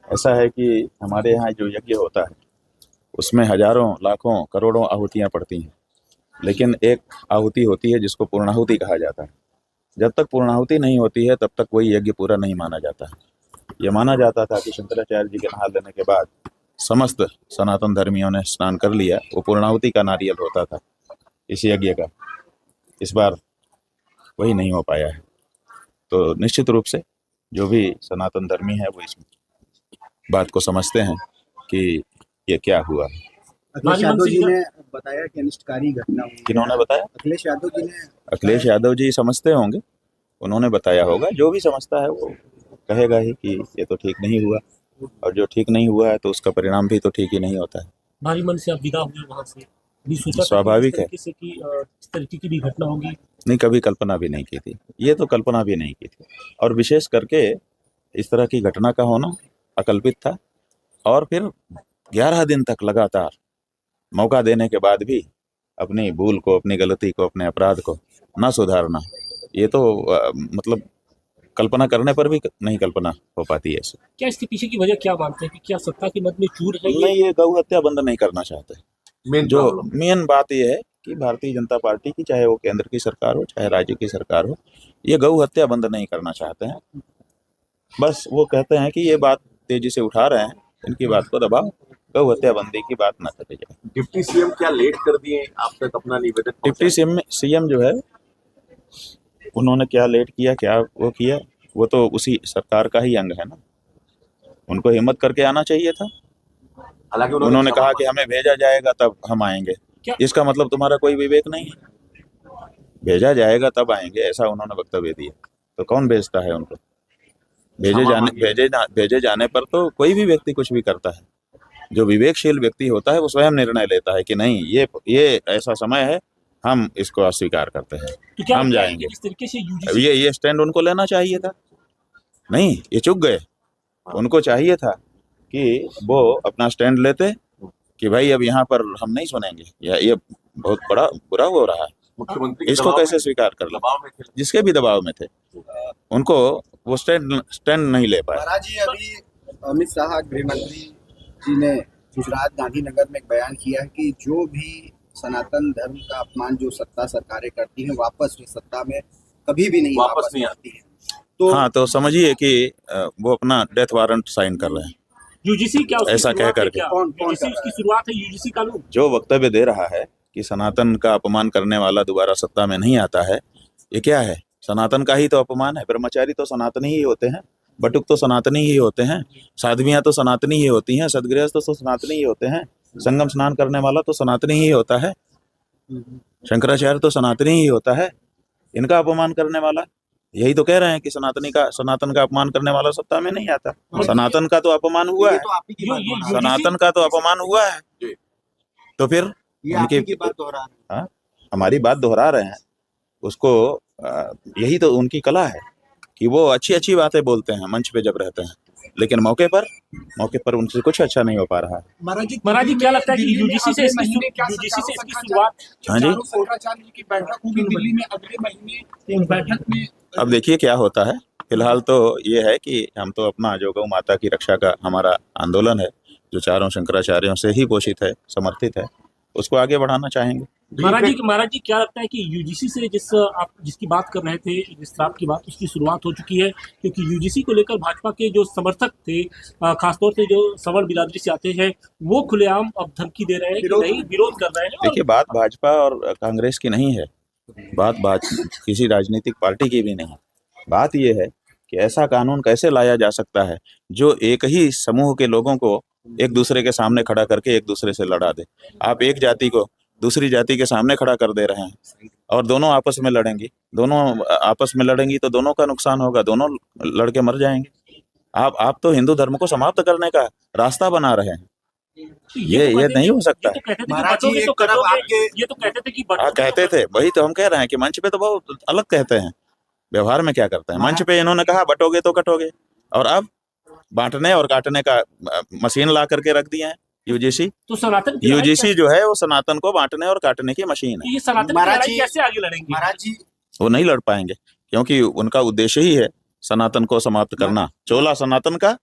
ऐसा है कि हमारे यहाँ जो यज्ञ होता है उसमें हजारों लाखों करोड़ों आहुतियाँ पड़ती हैं, लेकिन एक आहुति होती है जिसको पूर्णाहुति कहा जाता है। जब तक पूर्णाहुति नहीं होती है तब तक कोई यज्ञ पूरा नहीं माना जाता है। ये माना जाता था कि शंकराचार्य जी के नहा लेने के बाद समस्त सनातन धर्मियों ने स्नान कर लिया, वो पूर्णाहुति का नारियल होता था इस यज्ञ का। इस बार वही नहीं हो पाया है, तो निश्चित रूप से जो भी सनातन धर्मी है वो इस बात को समझते हैं कि ये क्या हुआ। अखिलेश यादव जी ने बताया कि अनिष्टकारी घटना हुई। किन्होंने बताया? अखिलेश यादव जी ने। अखिलेश यादव जी समझते होंगे, उन्होंने बताया होगा। जो भी समझता है वो कहेगा ही कि ये तो ठीक नहीं हुआ, और जो ठीक नहीं हुआ है तो उसका परिणाम भी तो ठीक ही नहीं होता है। भारी मन से आप विदा हुए वहाँ से, भी सोचा स्वाभाविक है कि इस तरीके की भी घटना होगी? नहीं, कभी कल्पना भी नहीं की थी, ये तो कल्पना भी नहीं की थी। और विशेष करके इस तरह की घटना का होना अकल्पित था, और फिर 11 दिन तक लगातार मौका देने के बाद भी अपनी भूल को, अपनी गलती को, अपने अपराध को ना सुधारना, ये तो मतलब कल्पना करने पर भी नहीं कल्पना हो पाती है। क्या इसके पीछे की वजह क्या मानते हैं कि क्या सत्ता की मद में चूर है? नहीं, ये गौ हत्या बंद नहीं करना चाहते। जो मेन बात ये है कि भारतीय जनता पार्टी की, चाहे वो केंद्र की सरकार हो चाहे राज्य की सरकार हो, ये गौ हत्या बंद नहीं करना चाहते हैं। बस वो कहते हैं कि ये बात तेजी से उठा रहे हैं, इनकी बात को दबाओ, गौ हत्या बंदी की बात ना करी जाए। डिप्टी सीएम क्या लेट कर दिए आप तक अपना निवेदन? डिप्टी सीएम जो है, उन्होंने क्या लेट किया, क्या वो किया, वो तो उसी सरकार का ही अंग है ना। उनको हिम्मत करके आना चाहिए था। हालांकि उन्होंने कहा कि हमें भेजा जाएगा तब हम आएंगे। इसका मतलब तुम्हारा कोई विवेक नहीं है। भेजा जाएगा तब आएंगे, ऐसा उन्होंने वक्तव्य दिया, तो कौन भेजता है उनको? भेजे जाने पर तो कोई भी व्यक्ति कुछ भी करता है। जो विवेकशील व्यक्ति होता है वो स्वयं निर्णय लेता है कि नहीं, ये ऐसा समय है, हम इसको अस्वीकार करते हैं, तो हम जाएंगे। इस तरीके से ये स्टैंड उनको लेना चाहिए था। नहीं, ये चूक गए। उनको चाहिए था कि वो अपना स्टैंड लेते कि भाई अब यहाँ पर हम नहीं सुनेंगे, ये बहुत बड़ा बुरा हो रहा है, मुख्यमंत्री इसको कैसे स्वीकार कर लो। जिसके भी दबाव में थे, उनको वो स्टैंड नहीं ले पाए। महाराज जी, अभी अमित शाह गृह मंत्री जी ने गुजरात गांधीनगर में एक बयान किया है कि जो भी सनातन धर्म का अपमान जो सत्ता सरकारें करती हैं, वापस सत्ता में कभी भी नहीं वापस नहीं आती है। तो हाँ, तो समझिए कि वो अपना डेथ वारंट साइन कर रहे हैं। यूजीसी क्या ऐसा कह करके यूजीसी उसकी शुरुआत है, यूजीसी कानून जो वक्तव्य दे रहा है कि सनातन का अपमान करने वाला दोबारा सत्ता में नहीं आता है, ये क्या है? सनातन का ही तो अपमान है। ब्रह्मचारी तो सनातनी ही होते हैं, बटुक तो सनातनी ही होते हैं, साध्वियाँ तो सनातनी ही होती हैं, सदगृहस्थ तो सनातनी ही होते हैं, संगम स्नान करने वाला तो सनातनी ही होता है, शंकराचार्य तो सनातनी ही होता है। इनका अपमान करने वाला, यही तो कह रहे हैं कि सनातन का अपमान करने वाला सत्ता में नहीं आता। सनातन का तो अपमान हुआ है, सनातन का तो अपमान हुआ है, तो फिर उनकी बात दोहरा रहे हैं। हमारी बात दोहरा रहे हैं। उसको यही तो उनकी कला है कि वो अच्छी अच्छी बातें बोलते हैं मंच पे जब रहते हैं, लेकिन मौके पर उनसे कुछ अच्छा नहीं हो पा रहा है। महाराज जी, क्या लगता है कि यूजीसी से इसकी शुरुआत? हाँ जी, की बैठक होगी दिल्ली में अगले महीने, एक बैठक में अब देखिए क्या होता है। फिलहाल तो ये है कि हम तो अपना जो गौ माता की रक्षा का हमारा आंदोलन है, जो चारों शंकराचार्यों से ही पोषित है, समर्थित है, उसको आगे बढ़ाना चाहेंगे। महाराज जी, क्या लगता है कि यूजीसी से आप जिसकी बात कर रहे थे, जिस तरह की बात, उसकी शुरुआत हो चुकी है? क्योंकि यूजीसी को लेकर भाजपा के जो समर्थक थे, खासतौर से जो सवर्ण बिरादरी से आते हैं, वो खुलेआम अब धमकी दे रहे हैं कि नहीं, विरोध कर रहे हैं। देखिए, बात भाजपा और कांग्रेस की नहीं है, बात किसी राजनीतिक पार्टी की भी नहीं। बात यह है कि ऐसा कानून कैसे लाया जा सकता है जो एक ही समूह के लोगों को एक दूसरे के सामने खड़ा करके एक दूसरे से लड़ा दे। आप एक जाति को दूसरी जाति के सामने खड़ा कर दे रहे हैं, और दोनों आपस में लड़ेंगी तो दोनों का नुकसान होगा, दोनों लड़के मर जाएंगे। आप तो हिंदू धर्म को समाप्त करने का रास्ता बना रहे हैं। ये नहीं हो सकता है। कहते थे, वही तो हम कह रहे हैं कि मंच पे तो बहुत अलग कहते हैं, व्यवहार में क्या करते हैं। मंच पे इन्होंने कहा बटोगे तो कटोगे, और अब बांटने और काटने का मशीन ला करके रख दिए हैं यूजीसी। तो सनातन यूजीसी जो है वो सनातन को बांटने और काटने की मशीन है। ये सनातन की लड़ाई कैसे आगे लड़ेंगे? महाराज जी, वो नहीं लड़ पाएंगे, क्योंकि उनका उद्देश्य ही है सनातन को समाप्त करना। चोला सनातन का